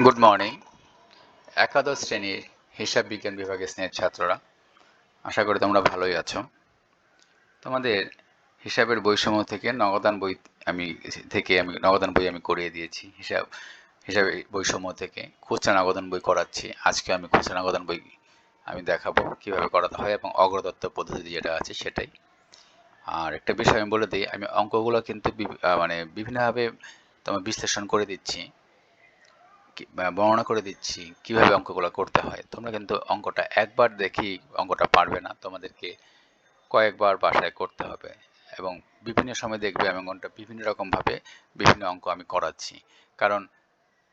Good morning. একাদশ শ্রেণীর হিসাব বিজ্ঞান বিভাগের স্নেহের ছাত্ররা, আশা করি তোমরা ভালোই আছো। তোমাদের হিসাবের বইসমূহ থেকে আমি নগদান বই আমি করিয়ে দিয়েছি। হিসাবে বইসমূহ থেকে খুচরা নগদান বই করাচ্ছি। আজকে আমি খুচরা নগদান বই আমি দেখাবো কিভাবে করাতে হয় এবং অগ্রদত্ত পদ্ধতি যেটা আছে সেটাই। আর একটা বিষয় আমি বলে দিই, আমি অঙ্কগুলো কিন্তু বিভিন্নভাবে তোমার বিশ্লেষণ করে দিচ্ছি, বর্ণনা করে দিচ্ছি কিভাবে অঙ্কগুলো করতে হয়। তোমরা কিন্তু অঙ্কটা একবার দেখি অঙ্কটা পারবে না, তোমাদেরকে কয়েকবার বাসায় করতে হবে এবং বিভিন্ন সময় দেখবে আমি অঙ্কটা বিভিন্ন রকমভাবে বিভিন্ন অঙ্ক আমি করাচ্ছি। কারণ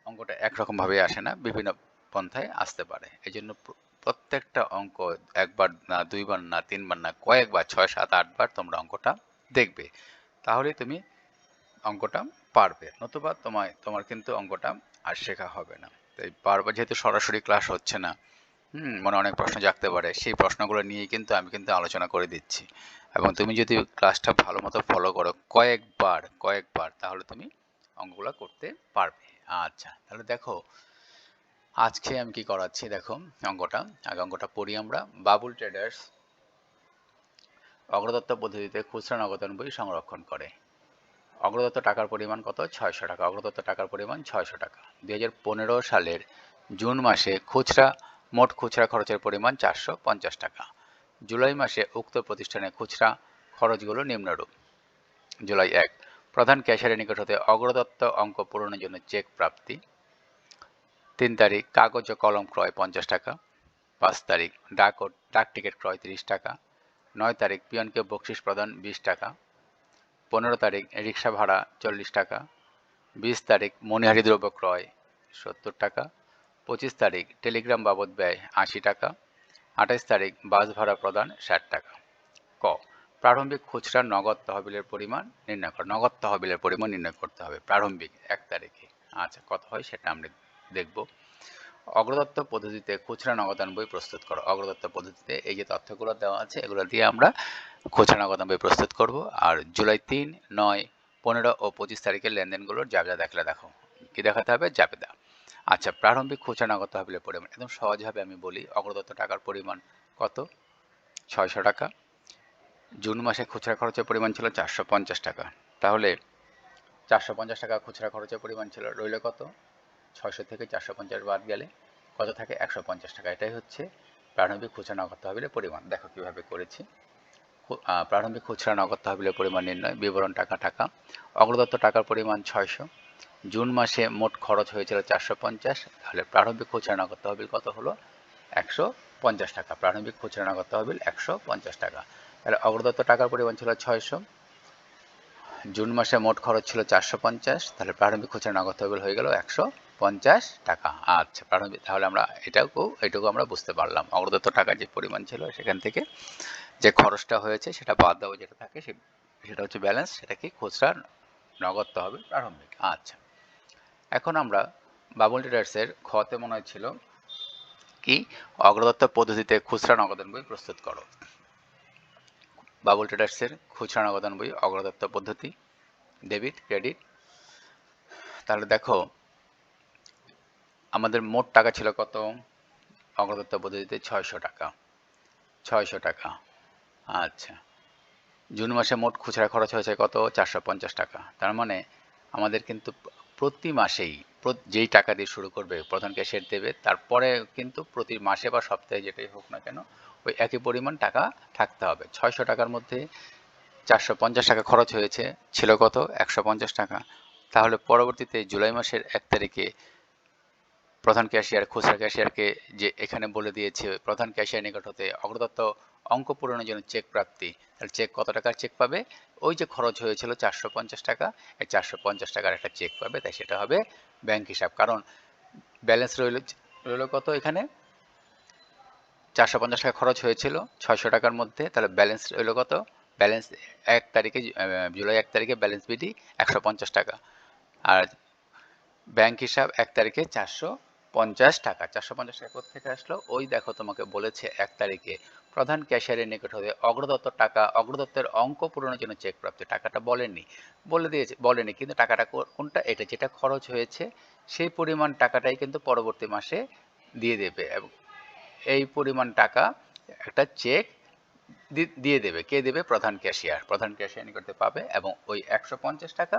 অঙ্কটা একরকমভাবে আসে না, বিভিন্ন পন্থায় আসতে পারে। এই জন্য প্রত্যেকটা অঙ্ক একবার না, দুইবার না, তিনবার না, কয়েকবার, 6, 7, 8বার তোমরা অঙ্কটা দেখবে, তাহলে তুমি অঙ্কটা পারবে। নতুবা তোমার কিন্তু অঙ্কটা আর শেখা হবে না। তাই বারবার, যেহেতু সরাসরি ক্লাস হচ্ছে না, মনে অনেক প্রশ্ন জাগতে পারে, সেই প্রশ্নগুলো নিয়েই কিন্তু আমি আলোচনা করে দিচ্ছি। এবং তুমি যদি ক্লাসটা ভালো মতো ফলো করো কয়েকবার, তাহলে তুমি অঙ্কগুলো করতে পারবে। আচ্ছা, তাহলে দেখো আজকে আমি কি করাচ্ছি। দেখো অঙ্কটা পড়ি আমরা। বাবুল ট্রেডার্স অগ্রদত্ত পদ্ধতিতে খুচরা নগদান বই সংরক্ষণ করে। অগ্রদত্ত টাকার পরিমাণ কত? 600 টাকা। অগ্রদত্ত টাকার পরিমাণ 600 টাকা। 2015 সালের জুন মাসে মোট খুচরা খরচের পরিমাণ 450 টাকা। জুলাই মাসে উক্ত প্রতিষ্ঠানের খুচরা খরচগুলো নিম্নরূপ। জুলাই 1, প্রধান ক্যাশিয়ারের নিকট হতে অগ্রদত্ত অঙ্ক পূরণের জন্য চেক প্রাপ্তি। 3 তারিখ, কাগজ ও কলম ক্রয় 50 টাকা। 5 তারিখ, ডাক টিকিট ক্রয় 30 টাকা। 9 তারিখ, পিয়নকে বকশিস প্রদান 20 টাকা। 15 তারিখ, রিক্সা ভাড়া 40 টাকা। 20 তারিখ, মণিহারি দ্রব্য ক্রয় 70 টাকা। 25 তারিখ, টেলিগ্রাম বাবদ ব্যয় 80 টাকা। 28 তারিখ, বাস ভাড়া প্রদান 60 টাকা। ক, প্রারম্ভিক খুচরা নগদ তহবিলের পরিমাণ নির্ণয় কর। নগদ তহবিলের পরিমাণ নির্ণয় করতে হবে প্রারম্ভিক 1 তারিখে। আচ্ছা, কত হয় সেটা আমরা দেখব। অগ্রদত্ত পদ্ধতিতে খুচরা নগদান বই প্রস্তুত করো। অগ্রদত্ত পদ্ধতিতে এই যে তথ্যগুলো দেওয়া আছে, এগুলো দিয়ে আমরা খুচরা নগদান বই প্রস্তুত করব। আর জুলাই 3, 9, 15 ও 25 তারিখের লেনদেনগুলোর জাবেদা দেখলে দেখো কি দেখাতে হবে, জাবেদা। আচ্ছা, প্রারম্ভিক খুচরা নগদ তহবিলের পরিমাণ একদম সহজভাবে আমি বলি। অগ্রদত্ত টাকার পরিমাণ কত? 600 টাকা। জুন মাসে খুচরা খরচের পরিমাণ ছিল 450 টাকা। তাহলে 450 টাকা খুচরা খরচের পরিমাণ ছিল, রইল কত? 600 থেকে 450 বাদ গেলে কত থাকে? 150 টাকা। এটাই হচ্ছে প্রারম্ভিক খুচরা নগদ তহবিলের পরিমাণ। দেখো কিভাবে করেছি। প্রারম্ভিক খুচরা নগদ তহবিলের পরিমাণ নির্ণয়। বিবরণ টাকা। অগ্রদত্ত টাকার পরিমাণ 600। জুন মাসে মোট খরচ হয়েছিল 450। তাহলে প্রারম্ভিক খুচরা নগদ তহবিল কত হলো? 150 টাকা। প্রারম্ভিক খুচরা নগদ তহবিল 150 টাকা। তাহলে অগ্রদত্ত টাকার পরিমাণ ছিল 600। জুন মাসে মোট খরচ ছিল 450। তাহলে প্রারম্ভিক খুচরা নগদ তহবিল হয়ে গেল 150 টাকা। আচ্ছা, প্রারম্ভিক, তাহলে আমরা এটুকু আমরা বুঝতে পারলাম। অগ্রদত্ত টাকার যে পরিমাণ ছিল সেখান থেকে যে খরচটা হয়েছে সেটা বাদ দেওয়া, যেটা থাকে সেটা হচ্ছে ব্যালেন্স, সেটা কি? খুচরা নগদ তহবিল প্রারম্ভিক। আচ্ছা, এখন আমরা বাবুল ট্রেডার্সের খতে মনে হয়েছিল কি, অগ্রদত্ত পদ্ধতিতে খুচরা নগদান বই প্রস্তুত করো। বাবুল ট্রেডার্সের খুচরা নগদান বই অগ্রদত্ত পদ্ধতি, ডেবিট ক্রেডিট। তাহলে দেখো আমাদের মোট টাকা ছিল কত? অগ্রদত্ত পদ্ধতিতে 600 টাকা। 600 টাকা। আচ্ছা, জুন মাসে মোট খুচরা খরচ হয়েছে কত? 450 টাকা। তার মানে আমাদের কিন্তু প্রতি মাসেই যেই টাকা দিয়ে শুরু করবে প্রধান ক্যাশিয়ার দেবে, তারপরে কিন্তু প্রতি মাসে বা সপ্তাহে যেটাই হোক না কেন ওই একই পরিমাণ টাকা থাকতে হবে। 600 টাকার মধ্যে 450 টাকা খরচ হয়েছে, ছিল কত? 150 টাকা। তাহলে পরবর্তীতে জুলাই মাসের 1 তারিখে প্রধান ক্যাশিয়ার খুচরা ক্যাশিয়ারকে যে এখানে বলে দিয়েছে প্রধান ক্যাশিয়ার নিকট হতে অগ্রদত্ত অঙ্ক পূরণের জন্য চেক প্রাপ্তি। তাহলে চেক কত টাকার চেক পাবে? ওই যে খরচ হয়েছিল 450 টাকা, এই 450 টাকার একটা চেক পাবে। তাই সেটা হবে ব্যাংক হিসাব। কারণ ব্যালেন্স রইল কত? এখানে 450 টাকা খরচ হয়েছিল 600 টাকার মধ্যে। তাহলে ব্যালেন্স রইল কত? ব্যালেন্স 1 তারিখে, জুলাই 1 তারিখে ব্যালেন্স বিডি 150 টাকা। আর ব্যাংক হিসাব 1 তারিখে 450 টাকা। 450 টাকা কোথা থেকে আসলো? ওই দেখো তোমাকে বলেছে 1 তারিখে প্রধান ক্যাশিয়ারের নিকট হতে অগ্রদত্তের অঙ্ক পূরণের জন্য চেক প্রাপ্তি। টাকাটা বলেনি, বলেনি, কিন্তু টাকাটা কোনটা? এটা যেটা খরচ হয়েছে সেই পরিমাণ টাকাটাই কিন্তু পরবর্তী মাসে দিয়ে দেবে, এবং এই পরিমাণ টাকা একটা চেক দিয়ে দেবে। কে দেবে? প্রধান ক্যাশিয়ার। প্রধান ক্যাশিয়ার নিকটে পাবে, এবং ওই 150 টাকা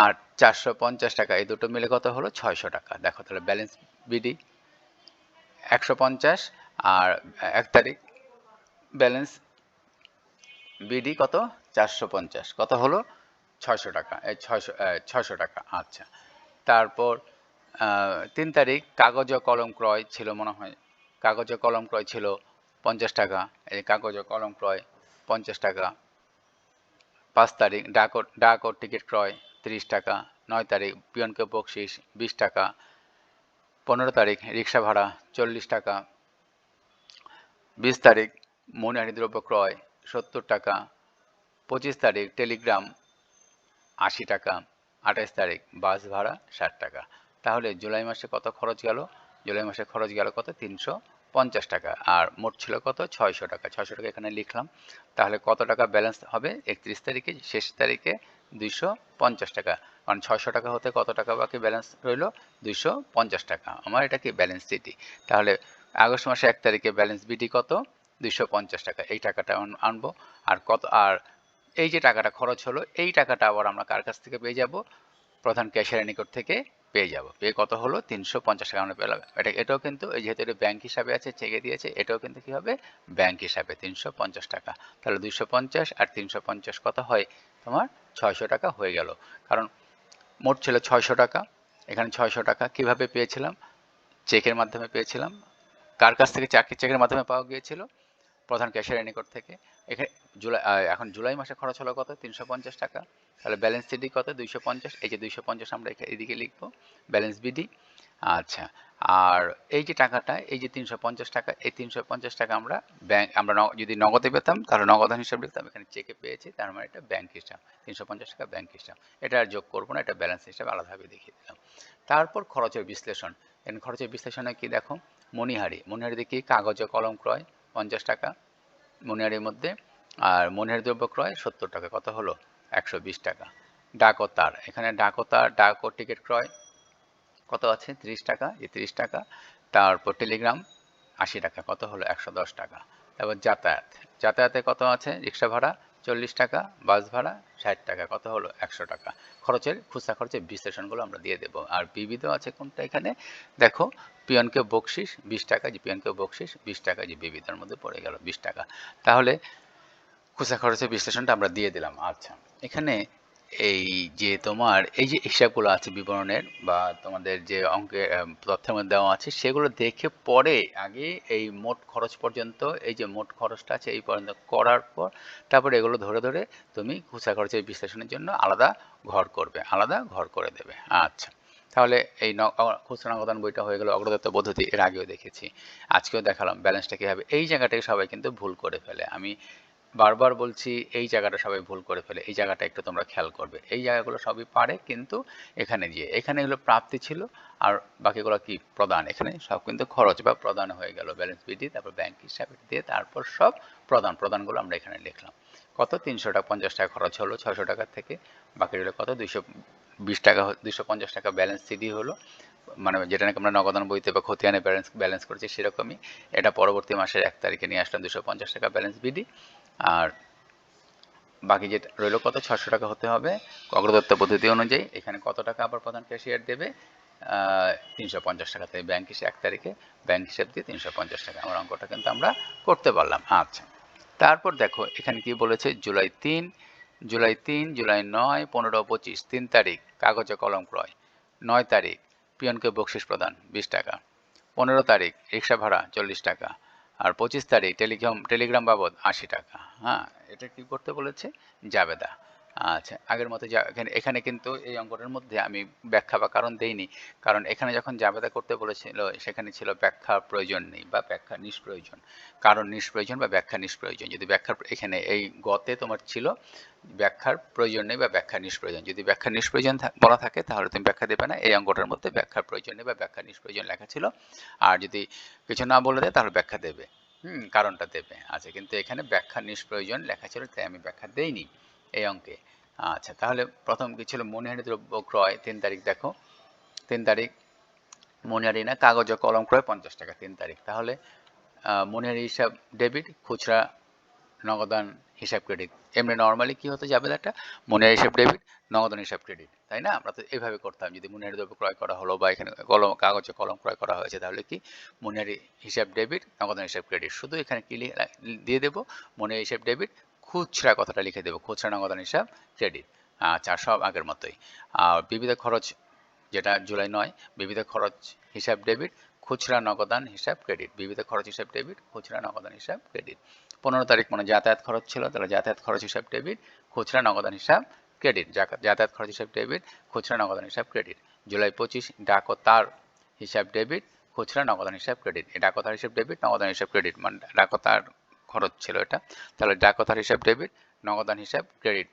আর 450 টাকা এই দুটো মিলে কত হলো? 600 টাকা। দেখো তাহলে ব্যালেন্স বিডি 150 আর 1 তারিখ ব্যালেন্স বিডি কত? 450, কত হলো? 600 টাকা। এই 600 টাকা। আচ্ছা, তারপর 3 তারিখ কাগজ ও কলম ক্রয় ছিল মনে হয়, কাগজ ও কলম ক্রয় ছিল 50 টাকা। এই কাগজ ও কলম ক্রয় 50 টাকা। 5 তারিখ ডাক ও টিকিট ক্রয় 30 টাকা। 9 তারিখ পিয়নকে বকশিস 20 টাকা। 15 তারিখ রিক্সা ভাড়া 40 টাকা। 20 তারিখ মনিহারি দ্রব্য ক্রয় 70 টাকা। 25 তারিখ টেলিগ্রাম 80 টাকা। 28 তারিখ বাস ভাড়া 60 টাকা। তাহলে জুলাই মাসে কত খরচ গেল? জুলাই মাসে খরচ গেল কত? 350 টাকা। আর মোট ছিল কত? 600 টাকা। 600 টাকা এখানে লিখলাম। তাহলে কত টাকা ব্যালেন্স হবে 31 তারিখে? শেষ তারিখে 250 টাকা। কারণ 600 টাকা হতে কত টাকা বাকি ব্যালেন্স রইল? 250 টাকা। আমার এটা কি? Balance city. তাহলে আগস্ট মাসে 1 তারিখে ব্যালেন্স বিটি কত? 250 টাকা। এই টাকাটা আনবো। আর কত? আর এই যে টাকাটা খরচ হলো, এই টাকাটা আবার আমরা কার কাছ থেকে পেয়ে যাব? প্রধান ক্যাশিয়ারের নিকট থেকে পেয়ে যাব। পেয়ে কত হলো? 350 টাকা আমরা পেলাম। এটাও কিন্তু এই যেহেতু এটা ব্যাংক হিসাবে আছে, চেকে দিয়েছে, এটাও কিন্তু কি হবে? ব্যাংক হিসাবে 350 টাকা। তাহলে 250 আর 350 কত হয়? তোমার 600 টাকা হয়ে গেল। কারণ মোট ছিল 600 টাকা। এখানে 600 টাকা কিভাবে পেয়েছিলাম? চেকের মাধ্যমে পেয়েছিলাম। কার কাছ থেকে চেকের মাধ্যমে পাওয়া গিয়েছিল? প্রধান ক্যাশিয়ারের নিকট থেকে। এখানে এখন জুলাই মাসে খরচ হলো কত? 350 টাকা। তাহলে ব্যালেন্স সিডি কত? 250। এই যে 250 আমরা এদিকে লিখবো ব্যালেন্স বিডি। আচ্ছা, আর এই যে টাকাটা, এই যে 350 টাকা, এই 350 টাকা আমরা যদি নগদে পেতাম তাহলে নগদান হিসাব লিখতাম। এখানে চেকে পেয়েছি, তার মানে এটা ব্যাংক হিসাব। 350 টাকা ব্যাংক হিসাব। এটা আর যোগ করবো না, এটা ব্যালেন্স হিসাবে আলাদাভাবে দেখিয়ে দিলাম। তারপর খরচের বিশ্লেষণ। এখানে খরচের বিশ্লেষণে কি দেখো? মনিহারিতে কি? কাগজ ও কলম ক্রয় 50 টাকা মনিহারির মধ্যে। আর মনিহারি দ্রব্য ক্রয় 70 টাকা। কত হলো? 120 টাকা। ডাক ও তার, এখানে ডাক ও টিকিট ক্রয় কত আছে? 30 টাকা। এই 30 টাকা। তারপর টেলিগ্রাম 80 টাকা। কত হলো? 110 টাকা। তারপর যাতায়াতে কত আছে? রিক্সা ভাড়া 40 টাকা, বাস ভাড়া 60 টাকা। কত হলো? 100 টাকা। খুচরা খরচের বিশ্লেষণগুলো আমরা দিয়ে দেবো। আর বিবিধ আছে কোনটা এখানে? দেখো, পিয়নকে বকশিস 20 টাকা, যে পিয়নকে বকশিস 20 টাকা, যে বিবিধের মধ্যে পড়ে গেল 20 টাকা। তাহলে খুচরা খরচের বিশ্লেষণটা আমরা দিয়ে দিলাম। আচ্ছা, এখানে এই যে তোমার এই যে হিসাবগুলো আছে বিবরণের, বা তোমাদের যে অঙ্কের তথ্যের মধ্যে দেওয়া আছে, সেগুলো দেখে পরে আগে এই মোট খরচ পর্যন্ত, এই যে মোট খরচটা আছে এই পর্যন্ত করার পর তারপরে এগুলো ধরে ধরে তুমি খুচরা খরচের বিশ্লেষণের জন্য আলাদা ঘর করে দেবে। আচ্ছা, তাহলে এই খুচরা নগদান বইটা হয়ে গেল। অগ্রদত্ত পদ্ধতি এর আগেও দেখেছি, আজকেও দেখালাম ব্যালেন্সটা কীভাবে। এই জায়গাটাকে সবাই কিন্তু ভুল করে ফেলে। আমি বারবার বলছি, এই জায়গাটা সবাই ভুল করে ফেলে। এই জায়গাটা একটু তোমরা খেয়াল করবে। এই জায়গাগুলো সবই পারে, কিন্তু এখানে হলো প্রাপ্তি ছিল, আর বাকিগুলো কি? প্রদান। এখানে সব কিন্তু খরচ বা প্রদান হয়ে গেল। ব্যালেন্স বিডি, তারপর ব্যাংক হিসাবে দিয়ে, তারপর সব প্রদানগুলো আমরা এখানে লিখলাম। কত? 350 টাকা খরচ হলো 600 টাকার থেকে। বাকি রইল কত? 220 টাকা। 250 টাকা ব্যালেন্স সিডি হলো, মানে যেটা নাকি আমরা নগদান বইতে বা খতিয়ানে ব্যালেন্স করেছি সেরকমই। এটা পরবর্তী মাসের 1 তারিখে নিয়ে আসলাম 250 টাকা ব্যালেন্স বিডি। আর বাকি যেটা রইল কত? 600 টাকা হতে হবে অগ্রদত্ত পদ্ধতি অনুযায়ী। এখানে কত টাকা আবার প্রধান ক্যাশিয়ার দেবে? 350 টাকা। তাই ব্যাংক হিসেবে 1 তারিখে ব্যাংক হিসেব দিয়ে 350 টাকা। আমার অঙ্কটা কিন্তু আমরা করতে পারলাম। আচ্ছা, তারপর দেখো এখানে কি বলেছে? জুলাই 3, জুলাই 9, 15, 25 3 তারিখ কাগজ ও কলম ক্রয়। 9 তারিখ পিয়নকে বকশিস প্রদান 20 টাকা। 15 তারিখ রিক্সা ভাড়া 40 টাকা। আর 25 তারিখ টেলিগ্রাম বাবদ 80 টাকা। হ্যাঁ, এটা কি করতে বলেছে? জাবেদা। আচ্ছা, আগের মতো এখানে কিন্তু এই অঙ্কটার মধ্যে আমি ব্যাখ্যা বা কারণ দেইনি, কারণ এখানে যখন জাবেদা করতে বলেছিল সেখানে ছিল ব্যাখ্যার প্রয়োজন নেই বা ব্যাখ্যা নিষ্প্রয়োজন, কারণ নিষ্প্রয়োজন বা ব্যাখ্যা নিষ্প্রয়োজন। যদি এখানে এই গতে তোমার ছিল ব্যাখ্যার প্রয়োজন নেই বা ব্যাখ্যা নিষ্প্রয়োজন। যদি ব্যাখ্যা নিষ্প্রয়োজন বলা থাকে তাহলে তুমি ব্যাখ্যা দেবে না। এই অঙ্কটার মধ্যে ব্যাখ্যার প্রয়োজন নেই বা ব্যাখ্যা নিষ্প্রয়োজন লেখা ছিল। আর যদি কিছু না বলে দেয় তাহলে ব্যাখ্যা দেবে, কারণটা দেবে। আচ্ছা, কিন্তু এখানে ব্যাখ্যা নিষ্প্রয়োজন লেখা ছিল, তাই আমি ব্যাখ্যা দেইনি এই অঙ্কে। আচ্ছা, তাহলে প্রথম কি ছিল? মণিহারি দ্রব্য ক্রয় 3 তারিখ। দেখো 3 তারিখ মণিহারি না, কাগজ ও কলম ক্রয় 50 টাকা 3 তারিখ। তাহলে মণিহারি হিসাব ডেবিট, খুচরা নগদান হিসাব ক্রেডিট। এমনি নর্মালি কি হতে যাবে? একটা মণিহারি হিসাব ডেবিট, নগদান হিসাব ক্রেডিট, তাই না? আমরা তো এইভাবে করতাম। যদি মণিহারি দ্রব্য ক্রয় করা হলো বা এখানে কলম কাগজে কলম ক্রয় করা হয়েছে, তাহলে কি মণিহারি হিসাব ডেবিট, নগদান হিসাব ক্রেডিট। শুধু এখানে কি দিয়ে দেবো? মণিহারি হিসাব ডেবিট, খুচরা কথাটা লিখে দেবো, খুচরা নগদান হিসাব ক্রেডিট। আচ্ছা, সব আগের মতোই। আর বিবিধ খরচ যেটা জুলাই 9, বিবিধ খরচ হিসাব ডেবিট, খুচরা নগদান হিসাব ক্রেডিট। বিবিধ খরচ হিসাব ডেবিট, খুচরা নগদান হিসাব ক্রেডিট। 15 তারিখ মানে যাতায়াত খরচ ছিল, তাহলে যাতায়াত খরচ হিসাব ডেবিট, খুচরা নগদান হিসাব ক্রেডিট। যাতায়াত খরচ হিসাব ডেবিট, খুচরা নগদান হিসাব ক্রেডিট। জুলাই 25 ডাক ও তার হিসাব ডেবিট, খুচরা নগদান হিসাব ক্রেডিট। এই ডাক ও তার হিসাব ডেবিট, নগদান হিসাব ক্রেডিট, মানে ডাক ও তার খরচ ছিল এটা, তাহলে ডাক ও তার হিসাব ডেবিট, নগদান হিসাব ক্রেডিট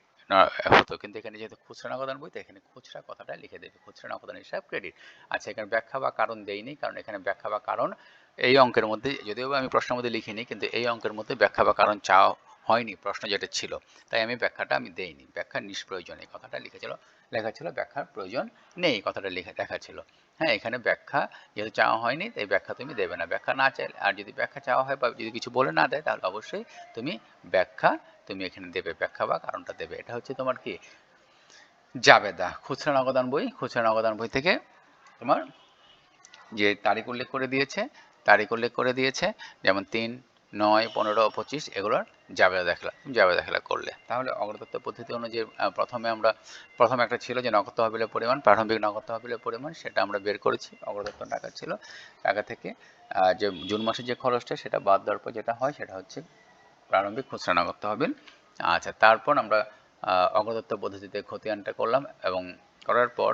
হতো। কিন্তু এখানে যেহেতু খুচরা নগদান বই, তো এখানে খুচরা কথাটা লিখে দেবে, খুচরা নগদান হিসাব ক্রেডিট। আচ্ছা, এখানে ব্যাখ্যা বা কারণ দেইনি, কারণ এখানে ব্যাখ্যা বা কারণ এই অঙ্কের মধ্যে, যদিও আমি প্রশ্নের মধ্যে লিখিনি, কিন্তু এই অঙ্কের মধ্যে ব্যাখ্যা বা কারণ চাওয়া হয়নি, প্রশ্ন যেটা ছিল, তাই আমি ব্যাখ্যাটা আমি দেইনি। ব্যাখ্যা নিষ্প্রয়োজন এই কথাটা লেখা ছিল, ব্যাখ্যার প্রয়োজন নেই কথাটা লেখা ছিল। হ্যাঁ, এখানে ব্যাখ্যা যেহেতু চাওয়া হয়নি, তাই ব্যাখ্যা তুমি দেবে না। ব্যাখ্যা না চাইলে, আর যদি ব্যাখ্যা চাওয়া হয় বা যদি কিছু বলে না দেয়, তাহলে অবশ্যই তুমি ব্যাখ্যা তুমি এখানে দেবে, ব্যাখ্যা বা কারণটা দেবে। এটা হচ্ছে তোমার কি জাবেদা, খুচরা নগদান বই। খুচরা নগদান বই থেকে তোমার যে তারিখ উল্লেখ করে দিয়েছে, যেমন 3, 9, 15, 25 এগুলোর জাবেদা দাখিলা করলে। তাহলে অগ্রদত্ত পদ্ধতি অনুযায়ী প্রথমে একটা ছিল যে নগদ তহবিলের পরিমাণ, প্রারম্ভিক নগদ তহবিলের পরিমাণ, সেটা আমরা বের করেছি। অগ্রদত্ত টাকা ছিল, টাকা থেকে যে জুন মাসের যে খরচটা, সেটা বাদ দেওয়ার পর যেটা হয় সেটা হচ্ছে প্রারম্ভিক খুচরা নগদ তহবিল। আচ্ছা, তারপর আমরা অগ্রদত্ত পদ্ধতিতে খতিয়ানটা করলাম, এবং করার পর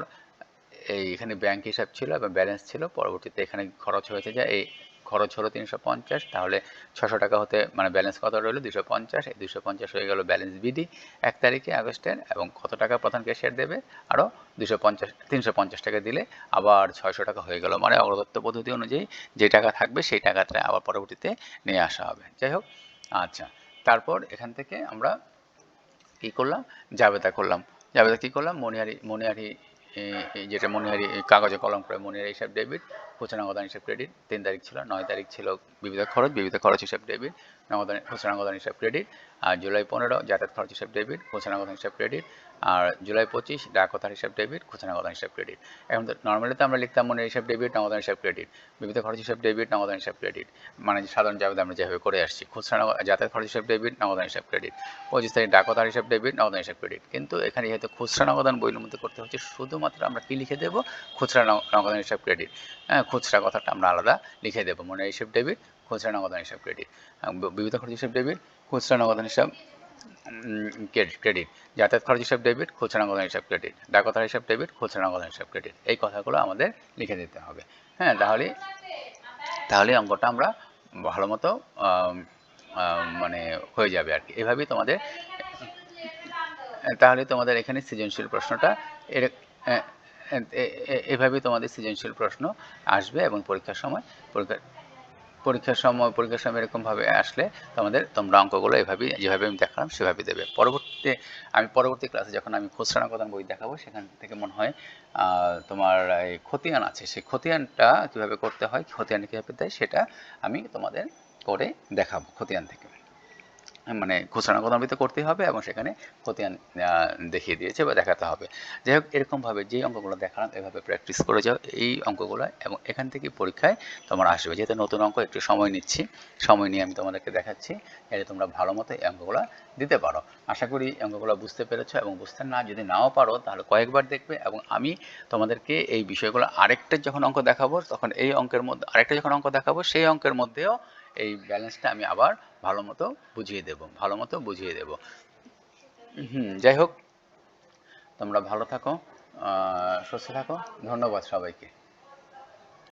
এখানে ব্যাংক হিসাব ছিল এবং ব্যালেন্স ছিল। পরবর্তীতে এখানে খরচ হয়েছে, যে এই খরচ হলো 350, তাহলে 600 টাকা হতে মানে ব্যালেন্স কত রইল? 250। এই 250 হয়ে গেল ব্যালেন্স বিডি 1 তারিখে আগস্টের। এবং কত টাকা প্রধান ক্যাশিয়ার দেবে? আরও 350 টাকা দিলে আবার 600 টাকা হয়ে গেল। মানে অগ্রদত্ত পদ্ধতি অনুযায়ী যে টাকা থাকবে সেই টাকাটা আবার পরবর্তীতে নিয়ে আসা হবে। যাই হোক, আচ্ছা, তারপর এখান থেকে আমরা কি করলাম? জাবেদা করলাম। জাবেদা কি করলাম? মণিহারি যেটা মণিহারি কাগজে কলম করে মণিহারি হিসাব ডেবিট, খুচরা নগদান হিসাব ক্রেডিট। 3 তারিখ ছিল। 9 তারিখ ছিল বিবিধ খরচ হিসাব ডেবিট, খুচরা নগদান হিসাব ক্রেডিট। আর জুলাই 15 যাতায়াত খরচ হিসাব ডেবিট, খুচরা নগদান হিসাব ক্রেডিট। আর জুলাই 25 ডাক ও তার হিসাব ডেবিট, খুচরা নগদান হিসাব ক্রেডিট। এখন তো নর্মালি তো আমরা লিখতাম মণিহারি হিসাব ডেবিট, নগদান হিসাব ক্রেডিট, বিবিধ খরচ হিসাব ডেবিট, নগদান হিসাব ক্রেডিট, মানে সাধারণ জাবেদা আমরা যেভাবে করে আসছি। যাতায়াত খরচ হিসাব ডেবিট, নগদান হিসাব ক্রেডিট। 25 তারিখ ডাক ও তার হিসাব ডেবিট, নগদান হিসাব ক্রেডিট। কিন্তু এখানে যেহেতু খুচরা নগদান বইয়ের মধ্যে করতে হচ্ছে, শুধুমাত্র আমরা কি লিখে দেব? খুচরা নগদান হিসাব ক্রেডিট। হ্যাঁ, খুচরা কথাটা আমরা আলাদা লিখে দেবো। মণিহারি হিসাব ডেবিট, খুচরা নগদান হিসাব ক্রেডিট। বিবিধ খরচ হিসাব ডেবিট, খুচরা নগদান হিসাব ক্রেডিট। যাতায়াত খরচ হিসাব ডেবিট, খুচরা নগদান হিসাব ক্রেডিট। ডাক ও তার হিসাব ডেবিট, খুচরা নগদান হিসাব ক্রেডিট। এই কথাগুলো আমাদের লিখে দিতে হবে। হ্যাঁ, তাহলে অঙ্কটা আমরা ভালো মতো মানে হয়ে যাবে আর কি। তাহলে তোমাদের এখানে সৃজনশীল প্রশ্নটা এভাবেই তোমাদের সৃজনশীল প্রশ্ন আসবে, এবং পরীক্ষার সময় এরকমভাবে আসলে তোমরা অঙ্কগুলো যেভাবে আমি দেখালাম সেভাবে দেবে। পরবর্তী ক্লাসে যখন আমি খুচরা নগদান বই দেখাবো, সেখান থেকে মনে হয় তোমার এই খতিয়ান আছে, সেই খতিয়ানটা কীভাবে করতে হয়, খতিয়ান কীভাবে দেয়, সেটা আমি তোমাদের করে দেখাবো। খতিয়ান থেকে মানে খুচরা নগদান বইতে করতেই হবে, এবং সেখানে খতিয়ান দেখিয়ে দিয়েছে বা দেখাতে হবে। যাই হোক, এরকমভাবে যেই অঙ্কগুলো দেখালাম এভাবে প্র্যাকটিস করে যাও এই অঙ্কগুলো, এবং এখান থেকে পরীক্ষায় তোমার আসবে। যেহেতু নতুন অঙ্ক, একটু সময় নিয়ে আমি তোমাদেরকে দেখাচ্ছি, এতে তোমরা ভালো মতো এই অঙ্কগুলো দিতে পারো। আশা করি অঙ্কগুলো বুঝতে পেরেছো, এবং যদি নাও পারো তাহলে কয়েকবার দেখবে। এবং আমি তোমাদেরকে এই বিষয়গুলো আরেকটা যখন অঙ্ক দেখাবো, তখন এই অঙ্কের মধ্যে আরেকটা যখন অঙ্ক দেখাবো, সেই অঙ্কের মধ্যেও এই ব্যালেন্সটা আমি আবার ভালো মতো বুঝিয়ে দেব। যাই হোক, তোমরা ভালো থাকো, সুস্থ থাকো। ধন্যবাদ সবাইকে।